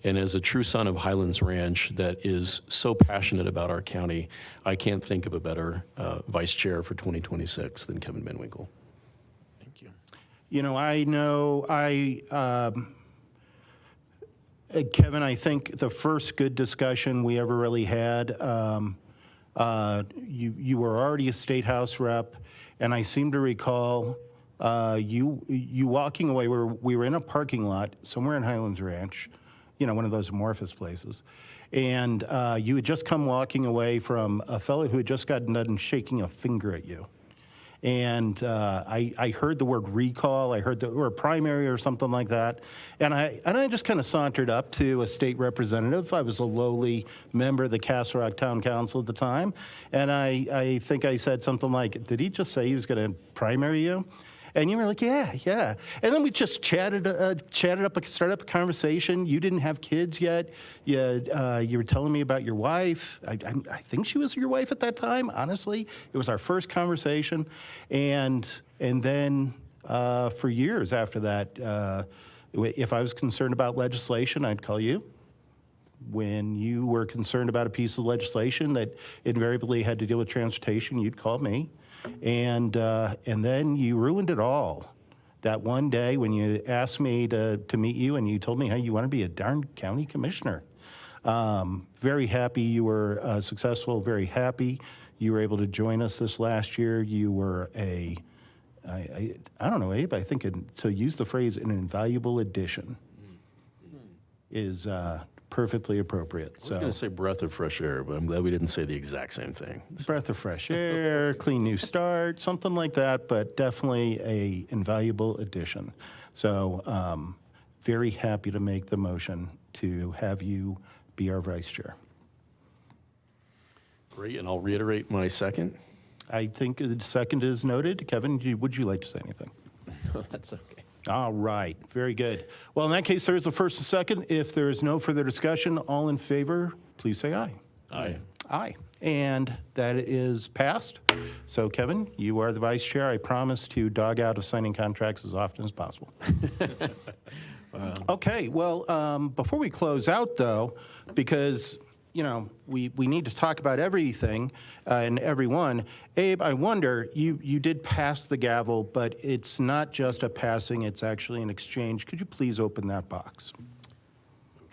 And as a true son of Highlands Ranch that is so passionate about our county, I can't think of a better vice chair for 2026 than Kevin Van Winkle. Thank you. You know, Kevin, I think the first good discussion we ever really had, you were already a State House rep, and I seem to recall you walking away. We were in a parking lot somewhere in Highlands Ranch, you know, one of those amorphous places, and you had just come walking away from a fellow who had just gotten done shaking a finger at you. And I heard the word recall, I heard the word primary or something like that, and I just kind of sauntered up to a state representative. I was a lowly member of the Castle Rock Town Council at the time, and I think I said something like, "Did he just say he was going to primary you?" And you were like, yeah. And then we just started up a conversation. You didn't have kids yet. You were telling me about your wife. I think she was your wife at that time, honestly. It was our first conversation. And then for years after that, if I was concerned about legislation, I'd call you. When you were concerned about a piece of legislation that invariably had to deal with transportation, you'd call me. And then you ruined it all that one day when you asked me to meet you and you told me how you want to be a darn county commissioner. Very happy you were successful, very happy you were able to join us this last year. You were I don't know, Abe, I think to use the phrase an invaluable addition is perfectly appropriate. I was going to say breath of fresh air, but I'm glad we didn't say the exact same thing. Breath of fresh air, clean new start, something like that, but definitely a invaluable addition. So very happy to make the motion to have you be our vice chair. Great, and I'll reiterate my second. I think the second is noted. Kevin, would you like to say anything? No, that's okay. All right, very good. Well, in that case, there is a first and second. If there is no further discussion, all in favor, please say aye. Aye. Aye. And that is passed. So, Kevin, you are the vice chair. I promise to dog out of signing contracts as often as possible. Wow. Okay, well, before we close out, though, because, you know, we need to talk about everything and everyone. Abe, I wonder, you did pass the gavel, but it's not just a passing, it's actually an exchange. Could you please open that box?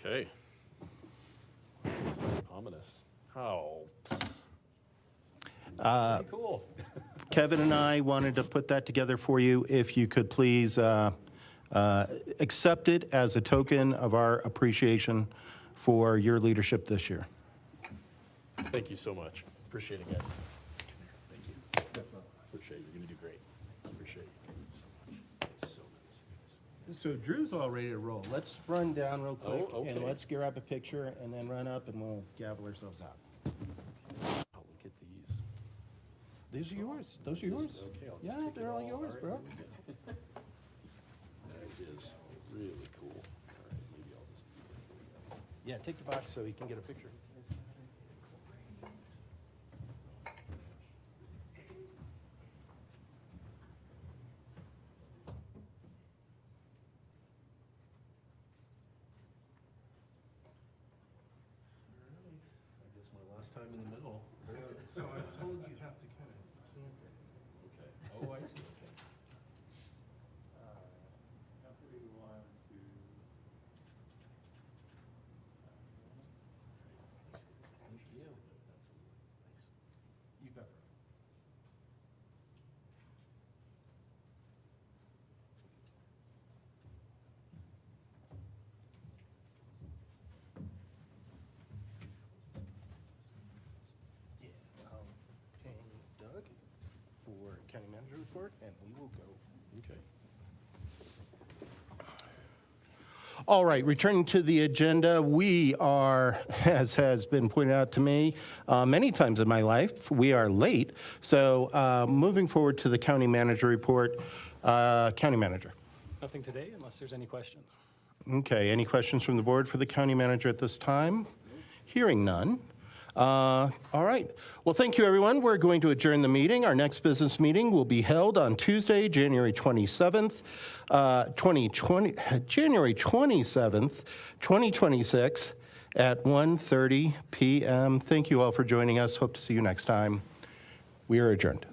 Okay. This is ominous. How? Cool. Kevin and I wanted to put that together for you. If you could please accept it as a token of our appreciation for your leadership this year. Thank you so much. Appreciate it, guys. Thank you. Appreciate it. You're going to do great. Appreciate it. Thank you so much. It's so nice. So Drew's all ready to roll. Let's run down real quick okay. and let's grab a picture and then run up and we'll gavel ourselves out. Oh, look at these. These are yours. Those are yours. Okay, I'll just Yeah, take it they're all all. yours, All bro. right, here we go. That is really cool. All right, maybe I'll just. Yeah, take the box so he can get a picture. I guess my last time in the middle. So I told you have to kind of camp it. Okay. Oh, I see. Okay. Thank you. You got it. Yeah, I'll ping Doug for county manager report, and we will go. Okay. All right, returning to the agenda, we are, as has been pointed out to me many times in my life, we are late. So moving forward to the county manager report, county manager. Nothing today unless there's any questions. Okay, any questions from the board for the county manager at this time? Hearing none. All right. Well, thank you, everyone. We're going to adjourn the meeting. Our next business meeting will be held on Tuesday, January 27th, 2026 at 1:30 p.m. Thank you all for joining us. Hope to see you next time. We are adjourned.